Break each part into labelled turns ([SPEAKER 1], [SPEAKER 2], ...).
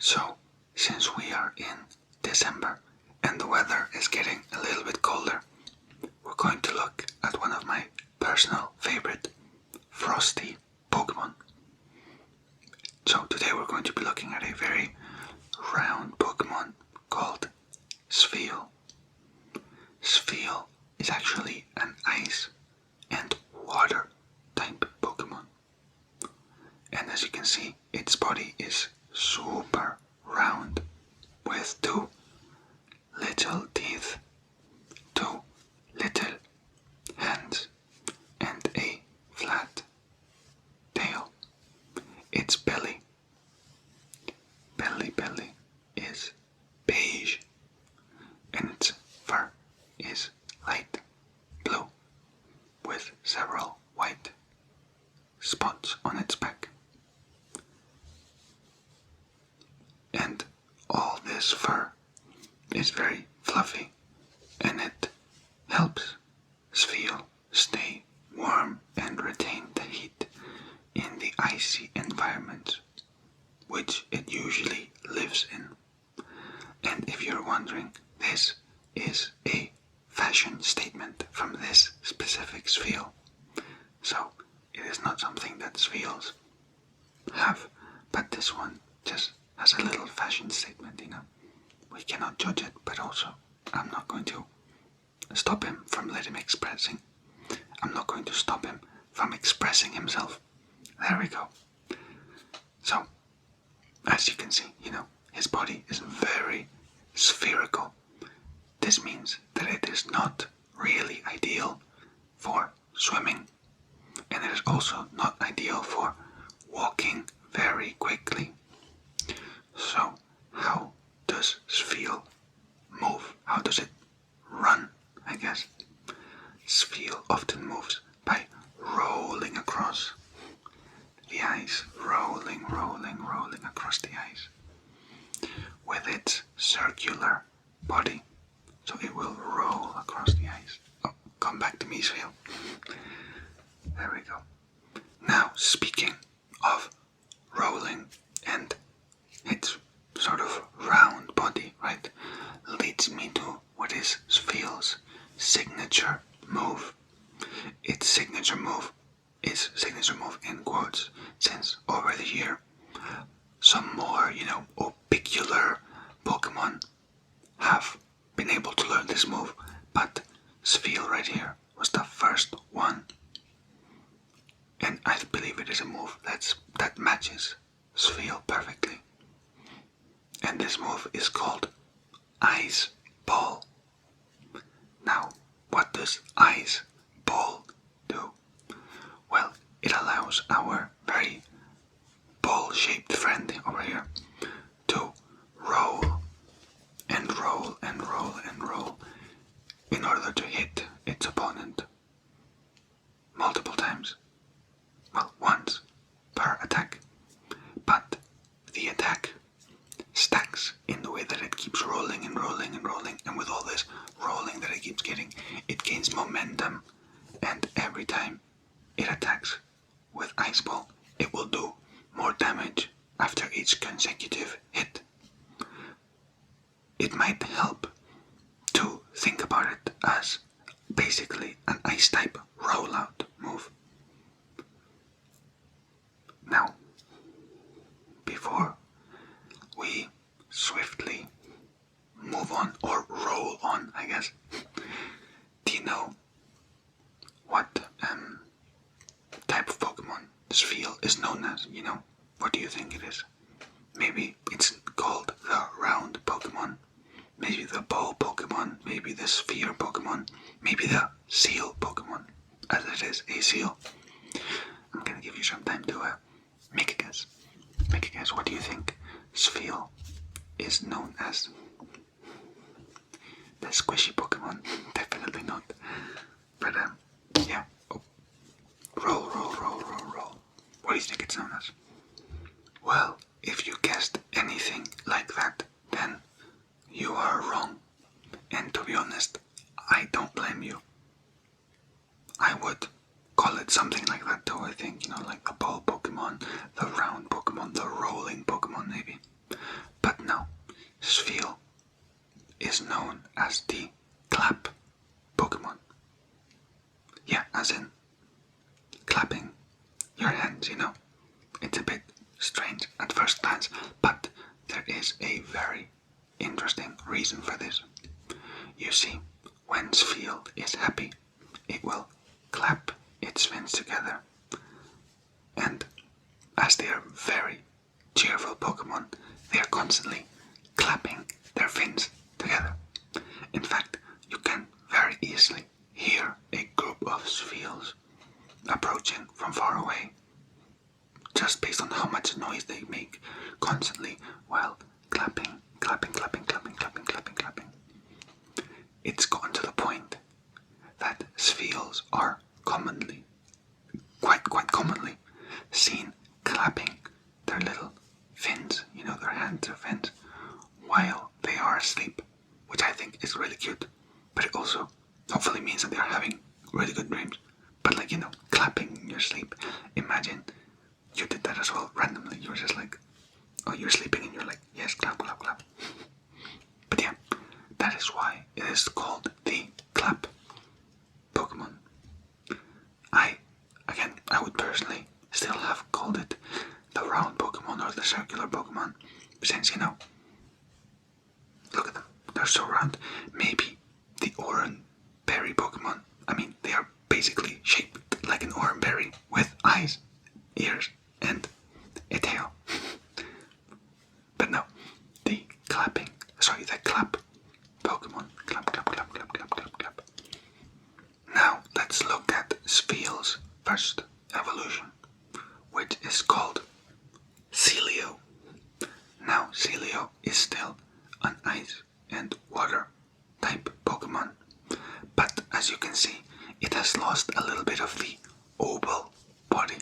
[SPEAKER 1] So, since we are in December and the weather is getting a little bit colder, we're going to look at one of my personal favorite frosty Pokemon. So today we're going to be looking at a very round Pokemon called Spheal. Spheal is actually an ice and water type Pokemon. And as you can see, its body is super round with two little teeth, two little hands, and a flat tail. Its belly is beige, and its fur is light blue with several white spots on its back. And all this fur is very fluffy, and it helps Spheal stay warm and retain the heat in the icy environment which it usually lives in. And if you're wondering, this is a fashion statement from this specific Spheal. So it is not something that Spheals have, but this one just has a little fashion statement, We cannot judge it, but also I'm not going to stop him from letting him expressing. I'm not going to stop him from expressing himself. There we go. So, as you can see, his body is very spherical. This means that it is not really ideal for swimming, and it is also not ideal for walking very quickly. So, how does Spheal move? How does it run, I guess? Spheal often moves by rolling across the ice, rolling across the ice with its circular body. So it will roll across the ice. Oh, come back to me, Spheal. There we go. Now, speaking of rolling and its sort of round body, right, leads me to what is Spheal's signature move. Its signature move is signature move in quotes, since over the year some more, ubiquitous Pokemon have been able to learn this move, but Spheal right here was the first one. And I believe it is a move that matches Spheal perfectly. And this move is called Ice Ball. Now, what does Ice Ball do? Well, it allows our very ball-shaped friend over here to roll and roll and roll and roll in order to hit its opponent multiple times. Well, once per attack. But the attack stacks in the way that it keeps rolling and rolling and rolling, and with all this rolling that it keeps getting, it gains momentum, and every time it attacks with Ice Ball, it will do more damage after each consecutive hit. It might help to think about it as basically an ice type rollout move. Now, before we swiftly move on, or roll on, I guess, do you know what type of Pokemon Spheal is known as? What do you think it is? Maybe it's called the round Pokemon, maybe the ball Pokemon, maybe the sphere Pokemon, maybe the seal Pokemon, as it is a seal. I'm gonna give you some time to make a guess. Make a guess. What do you think Spheal is known as? The squishy Pokemon? Definitely not. But yeah. Oh. Roll. What do you think it's known as? Well, if you guessed anything like that, then you are wrong. And to be honest, I don't blame you. I would call it something like that too, I think, like the ball Pokemon, the round Pokemon, the rolling Pokemon maybe. is known as the clap Pokemon. Yeah, as in clapping your hands, It's a bit strange at first glance, but there is a very interesting reason for this. You see, when Spheal is happy, it will clap its fins together. And as they are very cheerful Pokemon, they are constantly clapping their fins together. In fact, you can very easily hear a group of Spheals approaching from far away, just based on how much noise they make constantly while clapping, clapping, clapping, clapping, clapping, clapping, clapping. It's gotten to the point that Spheals are commonly, quite commonly, seen clapping their little fins, their hands or fins, while they are asleep, which I think is really cute, but it also hopefully means that they are having really good dreams. But clapping in your sleep, imagine you did that as well randomly. You're just like, oh, you're sleeping and you're like, yes, clap, clap, clap. But yeah, that is why it is called the clap Pokemon. I would personally still have called it the round Pokemon or the circular Pokemon, since look at them, they're so round. Maybe the Oran Berry Pokemon, they are basically shaped like an Oran Berry with eyes, ears, and a tail. But no, the clap Pokemon. Clap, clap, clap, clap, clap, clap, clap. Now let's look at Spheal's first evolution, which is called Celio. Now Celio is still an ice and water type Pokemon, but as you can see, it has lost a little bit of the oval body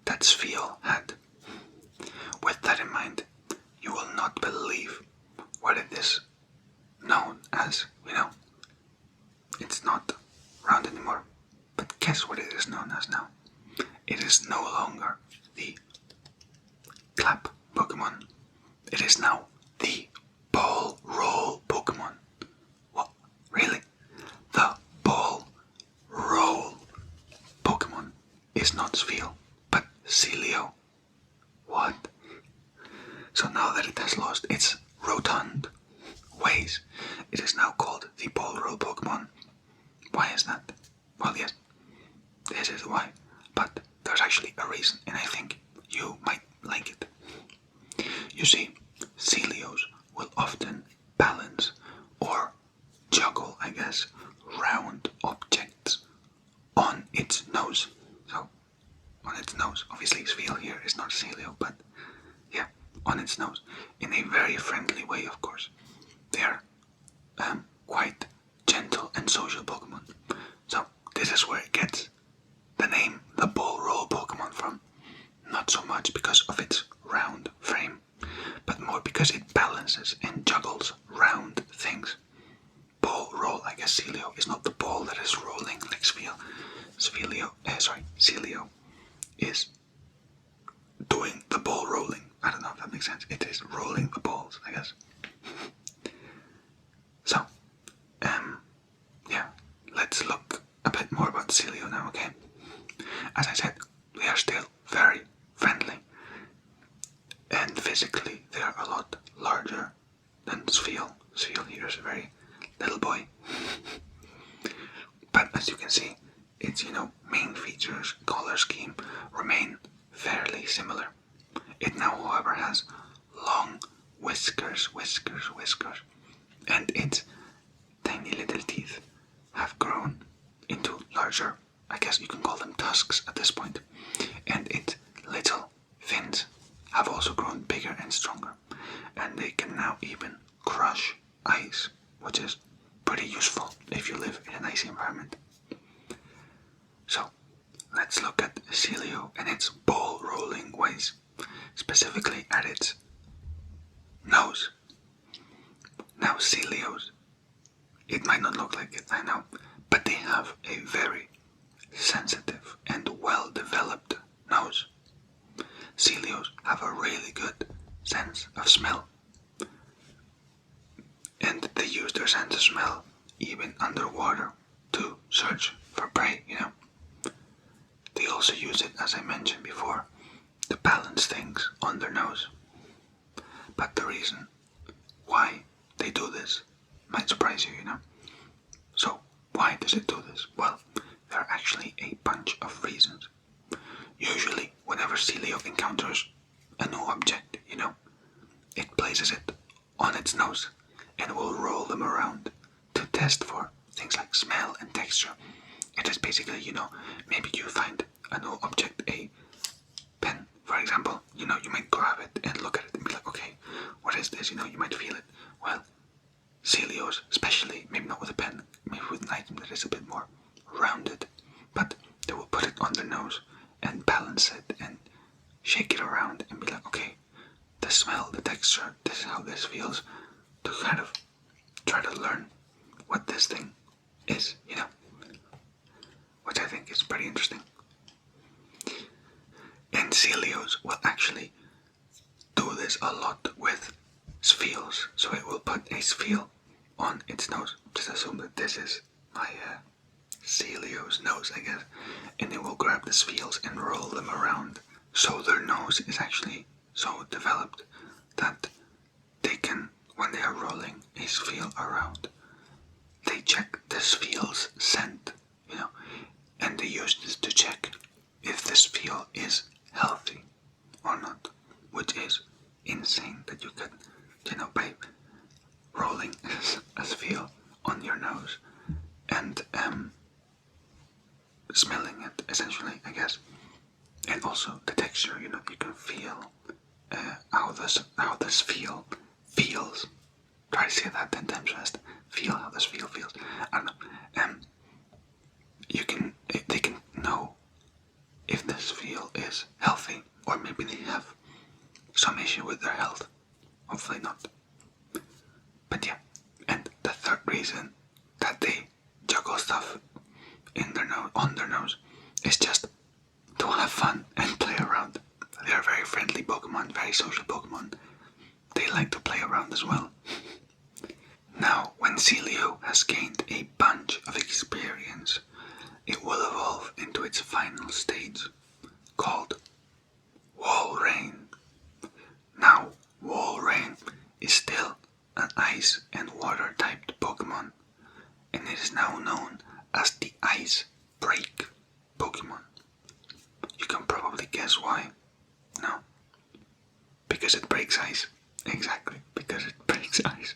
[SPEAKER 1] that Spheal had. With that in mind, you will not believe what it is known as. It's not round anymore, but guess what it is known as now? It is no longer the clap Pokemon. It is now the ball roll Pokemon. What? Really? The ball roll Pokemon is not Spheal, but Celio. What? So now that it has lost its rotund ways, it is now called the ball roll Pokemon. Why is that? Well, yes, this is why, but there's actually a reason, and I think you might like it. You see, Celios will often balance or juggle, I guess, round objects on its nose. So, on its nose. Obviously, Spheal here is not Celio, but yeah, on its nose. In a very friendly way, of course. They are quite gentle and social Pokemon. So, this is where it gets the name the ball roll Pokemon from. Not so much because of its round frame, but more because it balances and juggles round things. Ball roll, I guess Celio is not the ball that is rolling like Spheal. Celio is doing the ball rolling. I don't know if that makes sense. It is rolling the balls, I guess. So, yeah, let's look a bit more about Celio now, okay? As I said, they are still very friendly, and physically they are a lot larger than Spheal. Spheal here is a very little boy. But as you can see, its main features, color scheme remain fairly similar. It now, however, has long whiskers, and its tiny little teeth have grown into larger, I guess you can call them tusks at this point, and its little fins have also grown bigger and stronger, and they can now even crush ice, which is pretty useful if you live in an icy environment. So, let's look at Celio and its ball rolling ways, specifically at its nose. Now Celios, it might not look like it, I know, but they have a very sensitive and well-developed nose. Celios have a really good sense of smell, and they their sense of smell even underwater to search for prey, They also use it, as I mentioned before, to balance things on their nose. But the reason why they do this might surprise you, So, why does it do this? Well, there are actually a bunch of reasons. Usually, whenever Celio encounters a new object, it places it on its nose and will roll them around to test for things like smell and texture. It is basically, maybe you find a new object, a pen, for example, you might grab it and look at it and be like, okay, what is this? You might feel it. Well, Celios, especially, maybe not with a pen, maybe with an item that is a bit more rounded, but they will put it on their nose and balance it and shake it around and be like, okay, the smell, the texture, this is how this feels, to kind of try to learn what this thing is, which I think is pretty interesting. And Celios will actually do this a lot with spheles, so it will put a sphere on its nose. Just assume that this is my Celio's nose, I guess, and it will grab the spheles and roll them around. So their nose is actually so developed that they can, when they are rolling a sphere around, they check the sphele's scent, and they use this to check if the sphere is healthy or not, which is insane that you can, by rolling a sphere on your nose and smelling it, essentially, I guess. And also the texture, you can feel how this feels. Try to say that 10 times fast. Feel how this feels. I don't know. They can know if this feel is healthy, or maybe they have some issue with their health. Hopefully not. But yeah, and the third reason that they juggle stuff on their nose is just to have fun and play around. They are very friendly Pokemon, very social Pokemon. They like to play around as well. Now, when Celio has gained a bunch of experience, it will evolve into its final stage, called Walrein. Now, Walrein is still an ice and water typed Pokemon, and it is now known as the Ice Break Pokemon. You can probably guess why. No. Because it breaks ice. Exactly, because it breaks ice.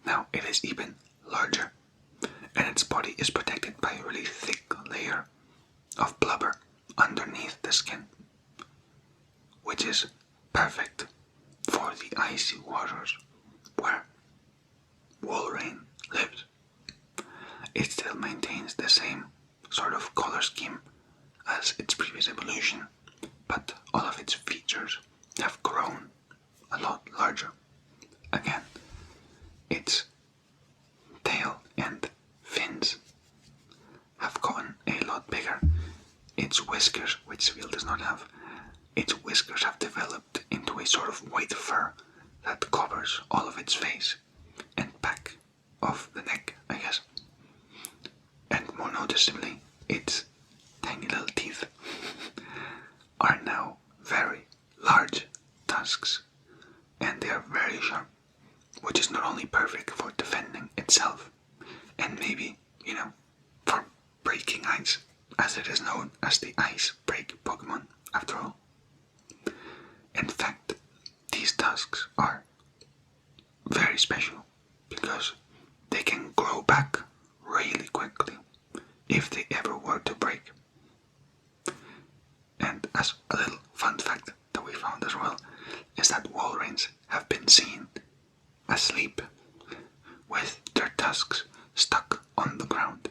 [SPEAKER 1] Now, it is even larger, and its body is protected by a really thick layer of blubber underneath the skin, which is perfect for the icy waters where Walrein lives. It still maintains the same sort of color scheme as its previous evolution, but all of its features have grown a lot larger. Again, its tail and fins have gotten a lot bigger. Its whiskers, which Seel does not have, its whiskers have developed into a sort of white fur that covers all of its face and back of the neck, I guess. And more noticeably, its tiny little teeth are now very large tusks, and they are very sharp, which is not only perfect for defending itself, and maybe, for breaking ice, as it is known as the Ice Break Pokemon, after all. In fact, these tusks are very special because they can grow back really quickly if they ever were to break. And as a little fun fact that we found as well is that Walreins have been seen asleep with their tusks stuck on the ground.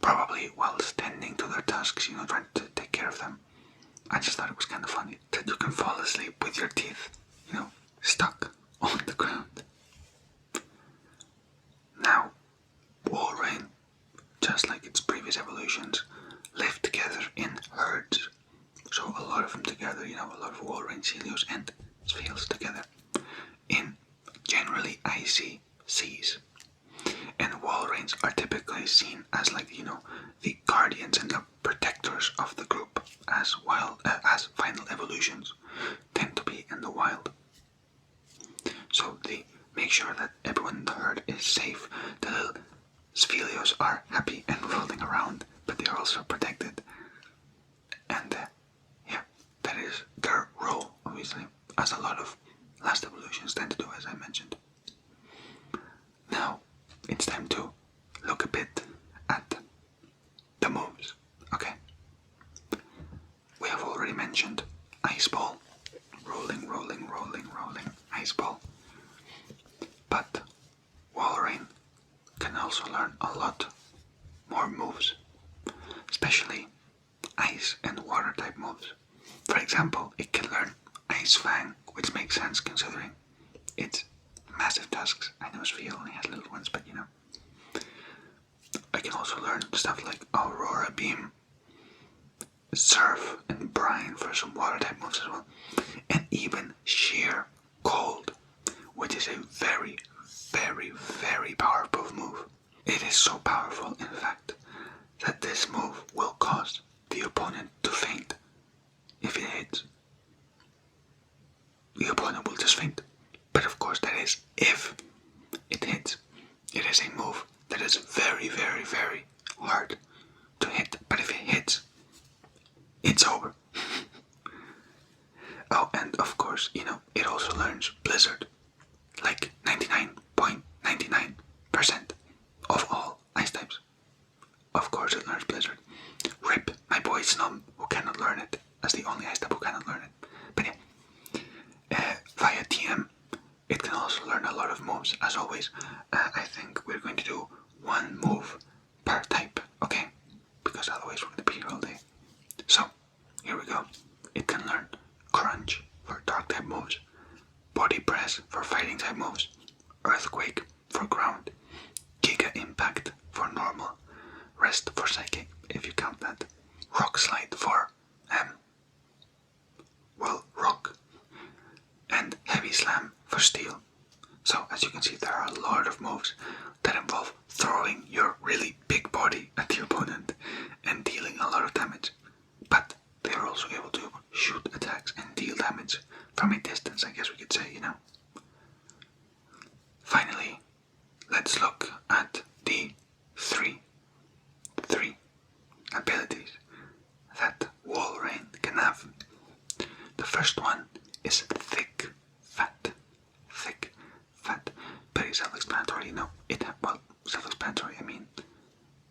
[SPEAKER 1] Probably whilst tending to their tusks, trying to take care of them. I just thought it was kind of funny that you can fall asleep with your teeth, stuck on the ground. Now, Walrein, just like its previous evolutions, live together in herds. So a lot of them together, a lot of Walrein, Celios, and Spheles together in generally icy seas. And Walreins are typically seen as the guardians and the protectors of the group, as final evolutions tend to be in the wild. So they make sure that everyone in the herd is safe. The little Sphelios are happy and rolling around, but they are also protected. And yeah, that is their role, obviously, as a lot of last evolutions tend to do, as I mentioned. Now, it's time to look a bit at the moves, okay? We have already mentioned Ice Ball, rolling, Ice Ball. But Walrein can also learn a lot more moves, especially ice and water type moves. For example, it can learn Ice Fang, which makes sense considering its massive tusks. I know Sphere only has little ones, but I can also learn stuff like Aurora Beam, Surf, and Brine for some water type moves as well, and even Sheer Cold, which is a very, very powerful move. It is so powerful, in fact, that this move will cause the opponent to faint. If it hits, the opponent will just faint. But of course, that is if it hits. It is a move that is very, very, very hard to hit. But if it hits, it's over. Oh, and of course, it also learns Blizzard. Like 99.99% of all ice types. Of course it learns Blizzard. Rip my boy Snum, who cannot learn it, as the only ice type who cannot learn it. But yeah, via TM, it can also learn a lot of moves, as always. I think we're going to do one move per type, okay? Because otherwise we're going to be here all day. So, here we go. It can learn Crunch for dark type moves, Body Press for fighting type moves, Earthquake for ground, Giga Impact for normal, Rest for psychic, if you count that, Rock Slide for, rock, and Heavy Slam for steel. So, as you can see, there are a lot of moves that involve throwing your really big body at the opponent and dealing a lot of damage. But they are also able to shoot attacks and deal damage from a distance, I guess we could say, Finally, let's look at the three abilities that Walrein can have. The first one is Thick Fat. Thick Fat. Very self-explanatory, self-explanatory,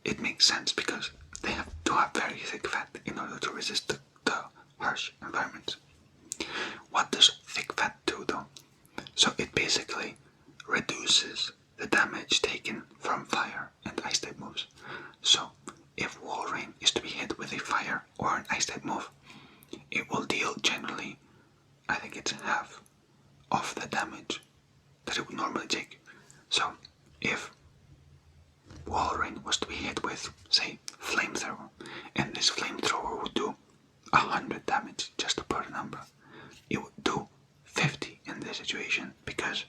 [SPEAKER 1] it makes sense because they have to have very thick fat in order to resist the harsh environments. What does thick fat do though? So it basically reduces the damage taken from fire and ice type moves. So if Walrein is to be hit with a fire or an ice type move, it will deal generally, I think it's half of the damage that it would normally take. So if Walrein was to be hit with, say, Flamethrower, and this Flamethrower would do 100 damage, just to put a number, it would do 50 in this situation because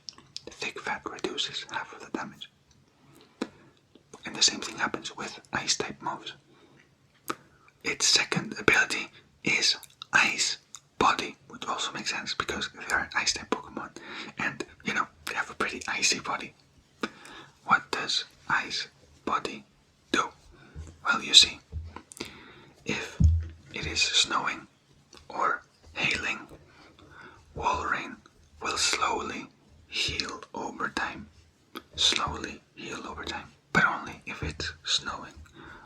[SPEAKER 1] thick fat reduces half of the damage. And the same thing happens with ice type moves. Its second ability is Ice Body, which also makes sense because they are an ice type Pokemon and they have a pretty icy body. What does Ice Body do? Well, you see, if it is snowing or hailing, Walrein will slowly heal over time. Slowly heal over time. But only if it's snowing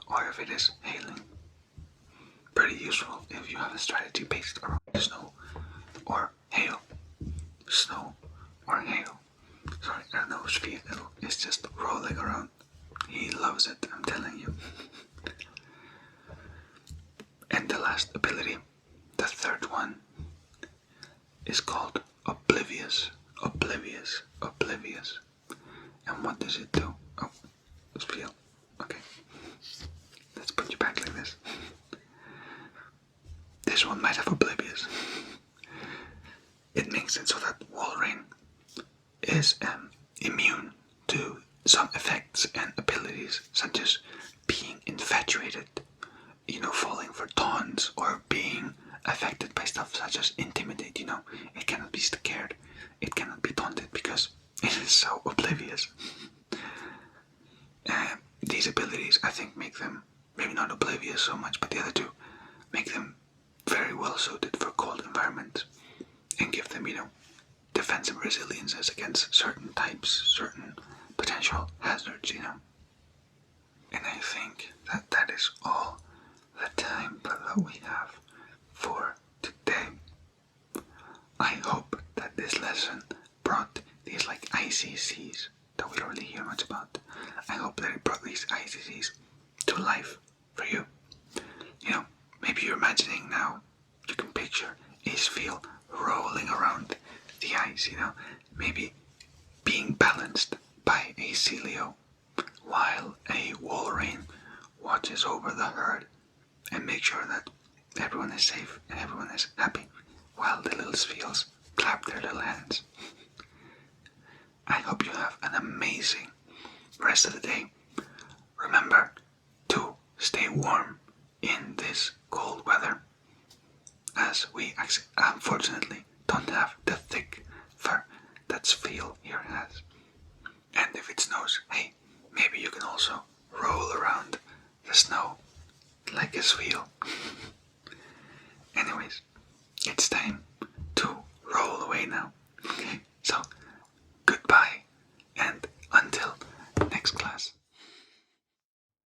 [SPEAKER 1] or if it is hailing. Pretty useful if you have a strategy based around snow or hail. Snow or hail. Sorry, I don't know, Sphere is just rolling around. He loves it, I'm telling you. And the last ability, the third one, is called Oblivious. Oblivious. Oblivious. And what does it do? Oh, Sphere. Okay. Let's put you back like this. This one might have Oblivious. It makes it so that Walrein is immune to some effects and abilities, such as being infatuated, falling for taunts, or being affected by stuff such as intimidate. It cannot be scared, it cannot be taunted because it is so oblivious. These abilities, I think, make them maybe not oblivious so much, but the other two make them very well suited for cold environments and give them, defensive resiliences against certain types, certain potential hazards. And I think that is all the time that we have for today. I hope that this lesson brought these like ICCs that we don't really hear much about. I hope that it brought these ICCs to life for you. Maybe you're imagining now, you can picture Ace Feel rolling around the ice, maybe being balanced by a Celio, while a Walrein watches over the herd and makes sure that everyone is safe and everyone is happy, while the little Spheals clap their little hands. I hope you have an amazing rest of the day. Remember to stay warm in this cold weather, as we unfortunately don't have the thick fur that Spheal here has. And if it snows, hey, maybe you can also roll around the snow like a Spheal. Anyways, it's time to roll away now.